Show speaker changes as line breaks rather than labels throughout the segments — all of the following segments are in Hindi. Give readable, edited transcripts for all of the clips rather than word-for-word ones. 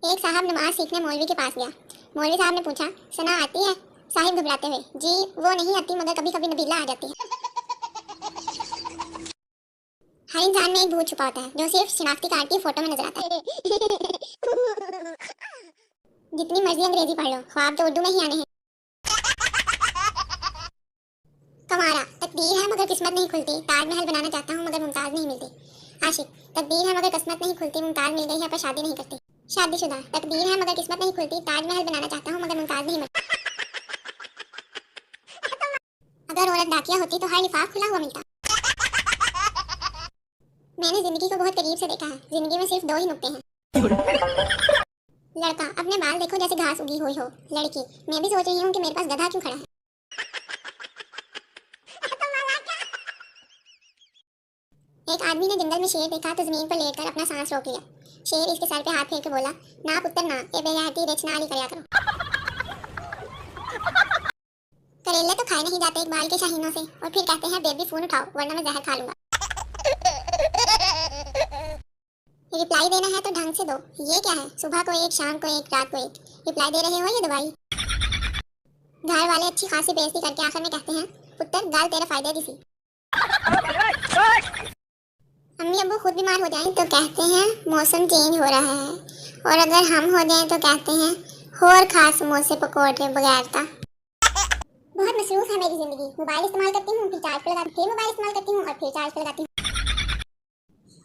एक साहब नमाज सीखने मौलवी के पास गया। मौलवी साहब ने पूछा, सना आती है? साहिब घबराते हुए, जी वो नहीं आती, मगर कभी कभी नबीला आ जाती है। हर इंसान में एक भूत छुपा होता है जो सिर्फ शिनाख्ती कार्ड की फोटो में नजर आता है। जितनी मर्जी अंग्रेजी पढ़ लो, ख्वाब तो उर्दू में ही आने हैं। कमारा, तकदीर है मगर किस्मत नहीं खुलती, ताजमहल बनाना चाहता हूँ मगर मुमताज नहीं मिलती। आशिक, तकदीर है मगर किस्मत नहीं खुलती, मुमताज मिल गई है पर शादी नहीं करती। शादीशुदा, तकदीर है मगर किस्मत नहीं खुलती, ताजमहल बनाना चाहता हूँ मगर मुमताज नहीं मिलती। अगर औरत डाकिया होती तो हर लिफाफ खुला हुआ मिलता। मैंने जिंदगी को बहुत करीब से देखा है, जिंदगी में सिर्फ दो ही नुक्ते हैं। लड़का, अपने बाल देखो जैसे घास उगी हुई हो। लड़की, मैं भी सोच रही हूँ कि मेरे पास गधा क्यों खड़ा है। एक आदमी ने जंगल में शेर देखा तो जमीन पर लेटकर अपना सांस रोक लिया। शेर इसके सर पे हाथ फेर के बोला, ना पुत्र ना, ये बेगैरती रिच ना करा करो। करेले तो खाए नहीं जाते इकबाल के शाहीनों से, और फिर कहते हैं बेबी फोन उठाओ वरना मैं जहर खा लूंगा। रिप्लाई देना है तो ढंग से दो। ये क्या है, सुबह को एक, शाम को एक, रात को एक। रिप्लाई दे रहे हो या दवाई? घर वाले अच्छी खासी बेइज्जती करके आखिर में कहते हैं, पुत्र गाल तेरे फायदे दी सी। अम्मी अब्बू खुद बीमार हो जाएं तो कहते हैं मौसम चेंज हो रहा है, और अगर हम हो जाएं तो कहते हैं होर खास समोसे पकौड़े बगैरता। बहुत मसरूफ है मेरी जिंदगी। मोबाइल इस्तेमाल करती हूँ, फिर चार्ज पे लगाती हूँ, फिर मोबाइल इस्तेमाल करती हूँ और फिर चार्ज पे लगाती हूँ।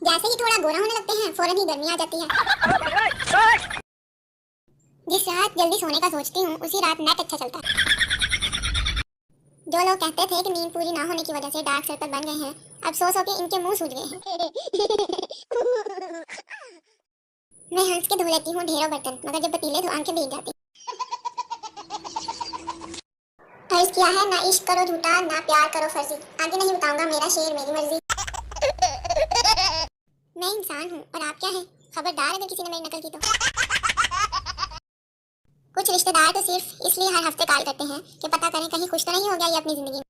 जैसे ही थोड़ा गोरा होने लगते हैं फौरन ही गर्मी आ जाती है। जिस रात जल्दी सोने का सोचती हूँ उसी रात नेट अच्छा चलता है। जो लोग कहते थे कि नींद पूरी ना होने की वजह से डार्क सर्कल बन गए हैं, अब सो के इनके मुंह सूज गए हैं। मैं हंस के धो लेती हूँ ढेरों बर्तन, मगर जब पतीले तो आंखें भीग जाती। अर्ज किया है, ना इश्क करो झूठा, ना प्यार करो फर्जी। आगे नहीं बताऊंगा, मेरा शेर मेरी मर्जी। मैं इंसान हूँ और आप क्या है? खबरदार अगर किसी ने मेरी नकल की तो। कुछ रिश्तेदार तो सिर्फ इसलिए हर हफ्ते कॉल करते हैं कि पता करें कहीं खुश तो नहीं हो गया ये अपनी जिंदगी में।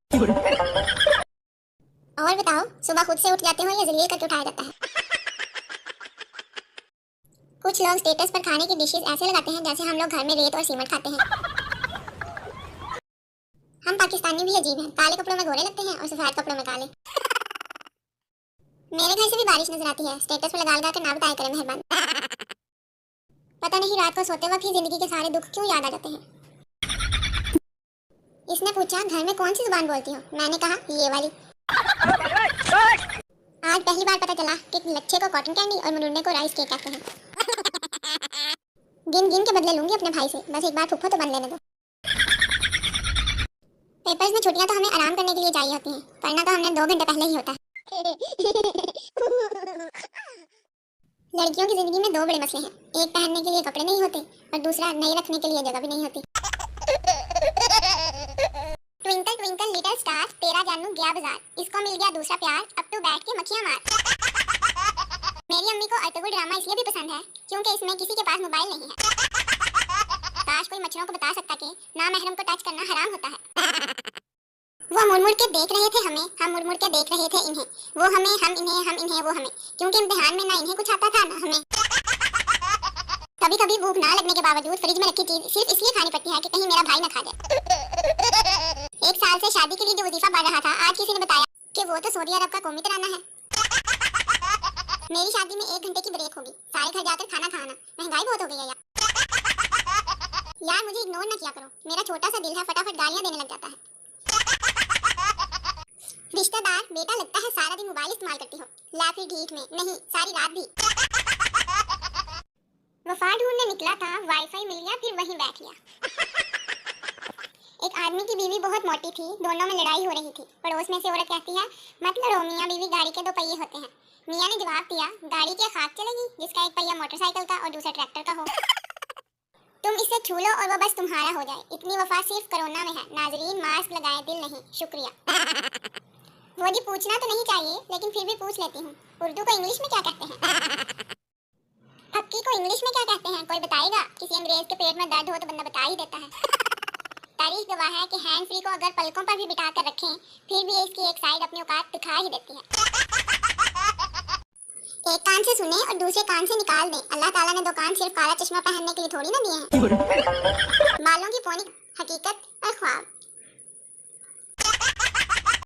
और बताओ, सुबह खुद से उठ जाते हो या जलील करके उठाया जाता है? कुछ लोग स्टेटस पर खाने की डिशेस ऐसे लगाते हैं जैसे हम लोग घर में रेत और सीमेंट खाते हैं। हम पाकिस्तानी भी अजीब हैं, काले कपड़ों में गोरे लगते हैं और सफेद कपड़ों में काले। मेरे घर से भी बारिश नजर आती है, स्टेटस पर लगा कर ना बताया करें मेहरबान। पता नहीं रात को सोते वक्त ही जिंदगी के सारे दुख क्यों याद आ जाते हैं। इसने पूछा, घर में कौन सी जुबान बोलती हो? मैंने कहा, ये वाली। आज पहली बार पता चला कि लच्छे को कॉटन कैंडी और मनुन्ने को राइस केक कहते हैं। गिन गिन के बदले लूंगी अपने भाई से, बस एक बार फुफ्फो तो बन लेने दो। पेपर्स में छुट्टियां तो हमें आराम करने के लिए चाहिए होती हैं, पढ़ना तो हमने 2 घंटे पहले ही होता है। लड़कियों की जिंदगी में 2 बड़े मसले हैं, एक पहनने के लिए कपड़े नहीं होते और दूसरा नए रखने के लिए जगह भी नहीं होती। ट्विंकल ट्विंकल लिटिल स्टार, तेरा जानू गया बाजार, इसको मिल गया दूसरा प्यार, अब तू बैठ के मक्खियां मार। मेरी अम्मी को अर्तुगरुल ड्रामा इसलिए भी पसंद है क्योंकि इसमें किसी के पास मोबाइल नहीं है। काश कोई मच्छरों को बता सकता कि ना महरम को टच करना हराम होता है। वो मुड़ मुड़ के देख रहे थे हमें, हम मुड़ मुड़ के देख रहे थे इन्हें। वो हमें, हम इन्हें, हम इन्हें, वो हमें, क्योंकि इम्तिहान में ना इन्हें कुछ आता था ना हमें। कभी कभी भूख ना लगने के बावजूद फ्रिज में रखी चीज सिर्फ इसलिए खानी पड़ती है कि कहीं मेरा भाई ना खा जाए। 1 साल से शादी के लिए जो वजीफा पढ़ रहा था, आज किसी ने बताया कि वो तो सऊदी अरब का कौमी तराना है। मेरी शादी में 1 घंटे की ब्रेक होगी, सारे घर जाकर खाना खाना, महंगाई बहुत हो गई है यार। यार मुझे इग्नोर ना किया करो, मेरा छोटा सा दिल है, फटाफट गालियां देने लग जाता है। रिश्तेदार, बेटा लगता है सारा दिन मोबाइल इस्तेमाल करती हो। ला फिर ढीठ में, नहीं सारी रात भी। वफा ढूंढने निकला था, वाईफाई मिल गया, फिर वहीं बैठ गया। एक आदमी की बीवी बहुत मोटी थी, दोनों में लड़ाई हो रही थी। पड़ोस में से औरत कहती है, मत लड़ो मियां बीवी, गाड़ी के 2 पहिए होते हैं। मियां ने जवाब दिया, गाड़ी क्या खाक चलेगी जिसका एक पहिया मोटरसाइकिल का और दूसरा ट्रैक्टर का हो। तुम इसे छू लो और वो बस तुम्हारा हो जाए। इतनी वफा सिर्फ कोरोना में है। नाजरीन मास्क लगाए, दिल नहीं, शुक्रिया। वो जी पूछना तो नहीं चाहिए लेकिन फिर भी पूछ लेती हूँ, उर्दू को इंग्लिश में क्या कहते हैं? फक्की को इंग्लिश में क्या कहते हैं? कोई बताएगा? किसी अंग्रेज के पेट में दर्द हो तो बंदा बता ही देता है। तारीख गवाह है कि हैंड फ्री को अगर पलकों पर भी बिठा कर रखें फिर भी इसकी एक साइड अपनी औकात दिखा ही देती है। एक कान से सुने और दूसरे कान से निकाल दें। अल्लाह ताला ने दो कान सिर्फ काला चश्मा पहनने के लिए थोड़ी ना दिए हैं। बालों की पौनी हकीकत और ख्वाब।